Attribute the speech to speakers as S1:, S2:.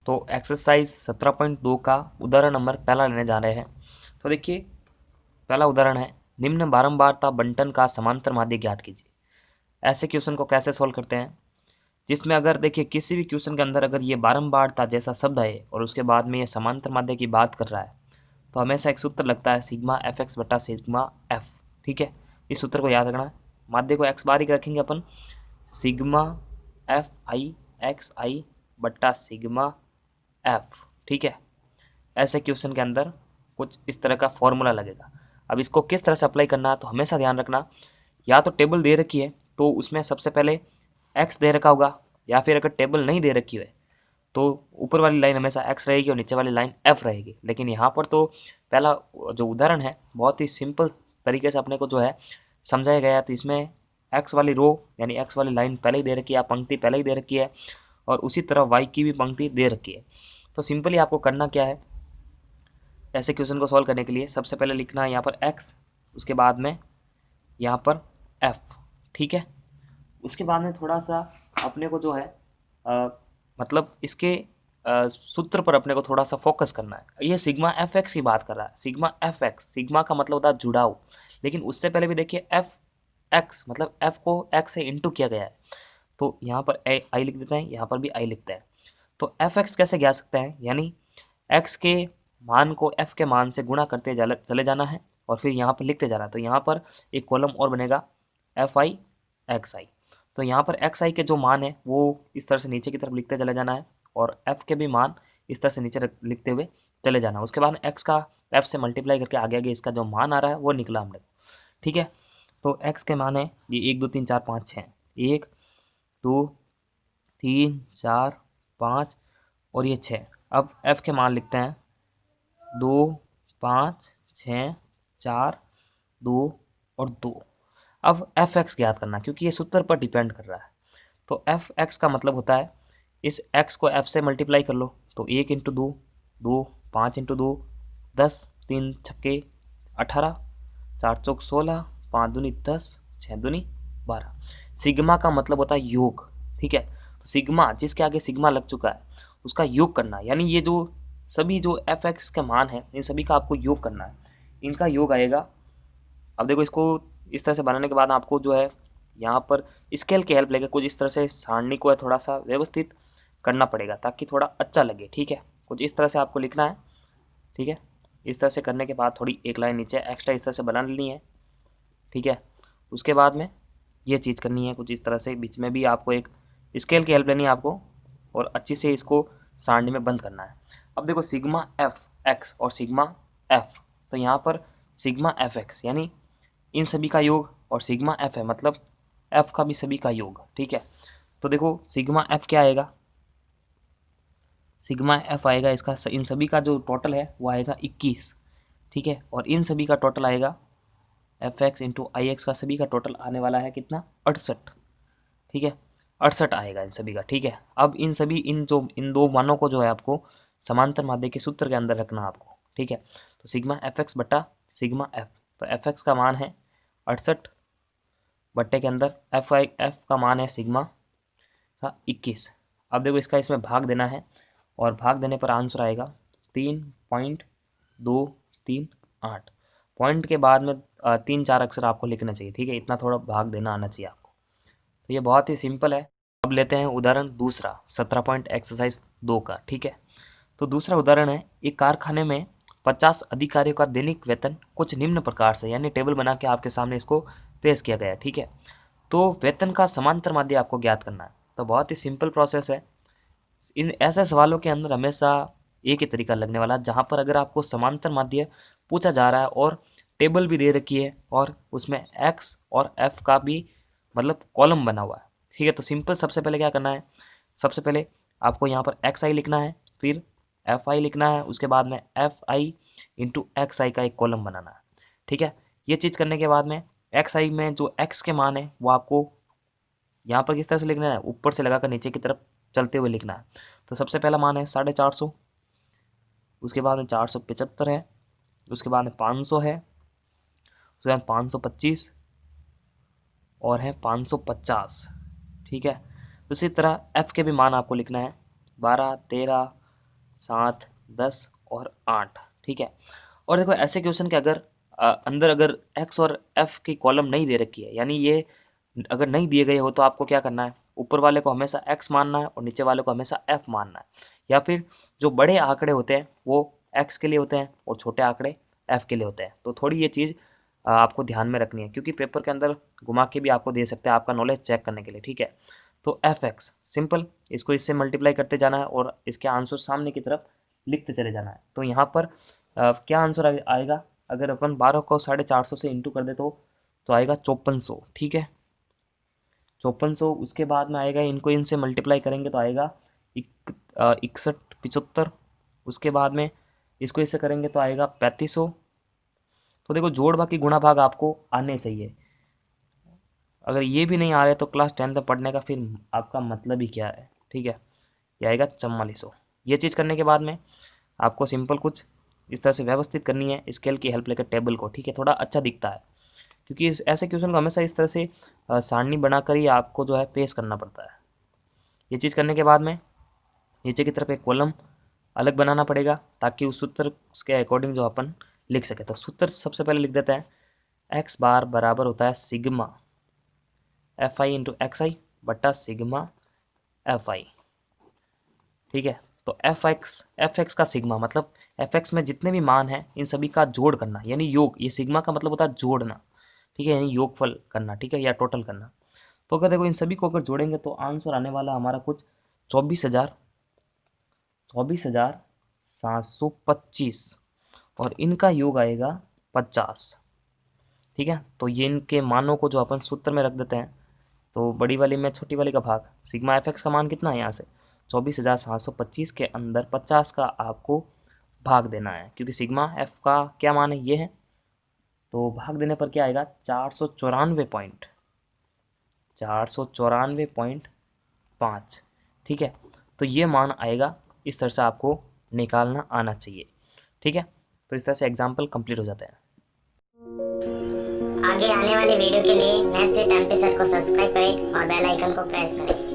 S1: तो एक्सरसाइज 17.2 का उदाहरण नंबर पहला लेने जा रहे हैं। तो देखिए, पहला उदाहरण है, निम्न बारंबारता बंटन का समांतर माध्य ज्ञात कीजिए। ऐसे क्वेश्चन को कैसे सोल्व करते हैं, जिसमें अगर देखिए किसी भी क्वेश्चन के अंदर अगर ये बारंबारता जैसा शब्द है और उसके बाद में ये समांतर माध्य की बात कर रहा है, तो हमेशा एक सूत्र लगता है सिग्मा एफ एक्स बटा सिग्मा एफ। ठीक है, इस सूत्र को याद रखना है। माध्य को एक्स बार ही रखेंगे अपन, सिग्मा एफ आई एक्स आई बट्टा सिग्मा एफ। ठीक है, ऐसे क्वेश्चन के अंदर कुछ इस तरह का फॉर्मूला लगेगा। अब इसको किस तरह से अप्लाई करना है, तो हमेशा ध्यान रखना, या तो टेबल दे रखी है तो उसमें सबसे पहले एक्स दे रखा होगा, या फिर अगर टेबल नहीं दे रखी है तो ऊपर वाली लाइन हमेशा एक्स रहेगी और नीचे वाली लाइन एफ रहेगी। लेकिन यहाँ पर तो पहला जो उदाहरण है बहुत ही सिंपल तरीके से अपने को जो है समझाया गया है। तो इसमें एक्स वाली रो यानी एक्स वाली लाइन पहले ही दे रखी है, पंक्ति पहले ही दे रखी है, और उसी तरह वाई की भी पंक्ति दे रखी है। तो सिंपली आपको करना क्या है, ऐसे क्वेश्चन को सॉल्व करने के लिए सबसे पहले लिखना है यहाँ पर एक्स, उसके बाद में यहाँ पर एफ। ठीक है, उसके बाद में थोड़ा सा अपने को जो है मतलब इसके सूत्र पर अपने को थोड़ा सा फोकस करना है। ये सिग्मा एफ एक्स की बात कर रहा है, सिग्मा एफ एक्स, सिग्मा का मतलब होता है जुड़ाव। लेकिन उससे पहले भी देखिए एफ एक्स मतलब एफ को एक्स से इंटू किया गया है, तो यहाँ पर आई लिख देते हैं, यहाँ पर भी आई लिखते हैं। तो एफ एक्स कैसे ज्ञात सकते हैं, यानी एक्स के मान को एफ के मान से गुणा करते चले जाना है और फिर यहाँ पर लिखते जाना है। तो यहाँ पर एक कॉलम और बनेगा एफ आई एक्स आई। तो यहाँ पर एक्स आई के जो मान है वो इस तरह से नीचे की तरफ लिखते चले जाना है और एफ के भी मान इस तरह से नीचे लिखते हुए चले जाना है। उसके बाद एक्स का एफ से मल्टीप्लाई करके आगे आगे इसका जो मान आ रहा है वो निकला हमने। ठीक है, तो एक्स के मान है ये 1 2 3 4 5 6, 1 2 3 4 5 और ये 6। अब एफ के मान लिखते हैं 2 5 6 4 2 और 2। अब एफ एक्स ज्ञात करना, क्योंकि ये सूत्र पर डिपेंड कर रहा है। तो एफ एक्स का मतलब होता है इस एक्स को एफ से मल्टीप्लाई कर लो, तो 1 इंटू 2 2, 5 इंटू 2 10, 3 छक्के 18, 4 चौक 16, 5 दूनी 10, 6 दूनी 12। सिग्मा का मतलब होता है योग। ठीक है, तो सिग्मा जिसके आगे सिग्मा लग चुका है उसका योग करना, यानी ये जो सभी जो एफ एक्स के मान है इन सभी का आपको योग करना है, इनका योग आएगा। अब देखो, इसको इस तरह से बनाने के बाद आपको जो है यहाँ पर स्केल की हेल्प लेके कुछ इस तरह से सारणी को है थोड़ा सा व्यवस्थित करना पड़ेगा ताकि थोड़ा अच्छा लगे। ठीक है, कुछ इस तरह से आपको लिखना है। ठीक है, इस तरह से करने के बाद थोड़ी एक लाइन नीचे एक्स्ट्रा इस तरह से बना लेनी है। ठीक है, उसके बाद में ये चीज़ करनी है कुछ इस तरह से, बीच में भी आपको एक स्केल की हेल्प लेनी है आपको और अच्छी से इसको सारणी में बंद करना है। अब देखो सिग्मा एफ एक्स और सिग्मा एफ, तो यहाँ पर सिग्मा एफ एक्स यानी इन सभी का योग और सिग्मा एफ है मतलब एफ का भी सभी का योग। ठीक है, तो देखो सिग्मा एफ क्या आएगा, सिग्मा एफ आएगा इसका इन सभी का जो टोटल है वो आएगा 21। ठीक है, और इन सभी का टोटल आएगा एफ एक्स इंटू आई एक्स का सभी का टोटल आने वाला है कितना, 68। ठीक है, 68 आएगा इन सभी का। ठीक है, अब इन सभी इन दो मानों को जो है आपको समांतर माध्य के सूत्र के अंदर रखना आपको। ठीक है, तो सिग्मा एफ एक्स बटा सिग्मा एफ, तो एफ एक्स का मान है 68 बट्टे के अंदर एफ का मान है सिग्मा का 21। अब देखो इसका इसमें भाग देना है और भाग देने पर आंसर आएगा 3.238। पॉइंट के बाद में 3 4 अक्षर आपको लिखना चाहिए। ठीक है, इतना थोड़ा भाग देना आना चाहिए आपको। तो ये बहुत ही सिंपल है। अब लेते हैं उदाहरण दूसरा 17 पॉइंट एक्सरसाइज 2 का। ठीक है, तो दूसरा उदाहरण है, एक कारखाने में 50 अधिकारियों का दैनिक वेतन कुछ निम्न प्रकार से, यानी टेबल बना के आपके सामने इसको पेश किया गया है। ठीक है, तो वेतन का समांतर माध्य आपको ज्ञात करना है। तो बहुत ही सिंपल प्रोसेस है। इन ऐसे सवालों के अंदर हमेशा एक ही तरीका लगने वाला, जहाँ पर अगर आपको समांतर माध्य पूछा जा रहा है और टेबल भी दे रखी है और उसमें एक्स और एफ का भी मतलब कॉलम बना हुआ है। ठीक है, तो सिंपल सबसे पहले क्या करना है, सबसे पहले आपको यहाँ पर एक्स आई लिखना है, फिर एफ आई लिखना है, उसके बाद में एफ आई इंटू एक्स आई का एक कॉलम बनाना है। ठीक है, ये चीज़ करने के बाद में एक्स आई में जो एक्स के मान है वो आपको यहाँ पर किस तरह से लिखना है, ऊपर से लगाकर नीचे की तरफ चलते हुए लिखना है। तो सबसे पहला मान है 450, उसके बाद में 475 है, उसके बाद में 500 है, उसके बाद 525 और है 550। ठीक है, उसी तरह एफ़ के भी मान आपको लिखना है 12 13 7, 10 और 8, ठीक है। और देखो ऐसे क्वेश्चन के अगर अंदर अगर एक्स और एफ की कॉलम नहीं दे रखी है, यानी ये अगर नहीं दिए गए हो तो आपको क्या करना है, ऊपर वाले को हमेशा एक्स मानना है और नीचे वाले को हमेशा एफ मानना है। या फिर जो बड़े आंकड़े होते हैं वो एक्स के लिए होते हैं और छोटे आंकड़े एफ के लिए होते हैं। तो थोड़ी ये चीज़ आपको ध्यान में रखनी है, क्योंकि पेपर के अंदर घुमा के भी आपको दे सकते हैं आपका नॉलेज चेक करने के लिए, ठीक है। तो एफ एक्स सिंपल, इसको इससे मल्टीप्लाई करते जाना है और इसके आंसर सामने की तरफ लिखते चले जाना है। तो यहाँ पर क्या आंसर आएगा, अगर अपन 12 को 450 से इंटू कर दे तो आएगा 5400, ठीक है। 5400, उसके बाद में आएगा इनको इनसे मल्टीप्लाई करेंगे तो आएगा 6175, उसके बाद में इसको इससे करेंगे तो आएगा 3500। तो देखो जोड़ बाकी गुणा भाग आपको आने चाहिए, अगर ये भी नहीं आ रहे तो क्लास 10th में पढ़ने का फिर आपका मतलब ही क्या है, ठीक है। ये आएगा 4400। ये चीज़ करने के बाद में आपको सिंपल कुछ इस तरह से व्यवस्थित करनी है स्केल की हेल्प लेकर टेबल को, ठीक है। थोड़ा अच्छा दिखता है, क्योंकि इस ऐसे क्वेश्चन को हमेशा इस तरह से सारणी बनाकर ही आपको जो है पेश करना पड़ता है। ये चीज़ करने के बाद में नीचे की तरफ एक कॉलम अलग बनाना पड़ेगा ताकि उस सूत्र के अकॉर्डिंग जो अपन लिख सके। तो सूत्र सबसे पहले लिख देते हैं, एक्स बार बराबर होता है sigma F I into X I बटा सिग्मा एफ आई, ठीक है। तो एफ एक्स का सिग्मा मतलब एफ एक्स में जितने भी मान हैं इन सभी का जोड़ करना, यानी योग। ये सिग्मा का मतलब होता है जोड़ना, ठीक है, यानी योगफल करना, ठीक है, या टोटल करना। तो अगर देखो इन सभी को अगर जोड़ेंगे तो आंसर आने वाला हमारा कुछ 24,725 और इनका योग आएगा 50, ठीक है। तो ये इनके मानों को जो अपन सूत्र में रख देते हैं, तो बड़ी वाली में छोटी वाली का भाग, सिग्मा एफ एक्स का मान कितना है यहाँ से 24,725 के अंदर 50 का आपको भाग देना है, क्योंकि सिग्मा एफ का क्या मान है, ये है। तो भाग देने पर क्या आएगा 494.5, ठीक है। तो ये मान आएगा, इस तरह से आपको निकालना आना चाहिए, ठीक है। तो इस तरह से एग्जाम्पल कंप्लीट हो जाते हैं।
S2: आगे आने वाली वीडियो के लिए मैथ्स विद एमपी सर को सब्सक्राइब करें और बेल आइकन को प्रेस करें।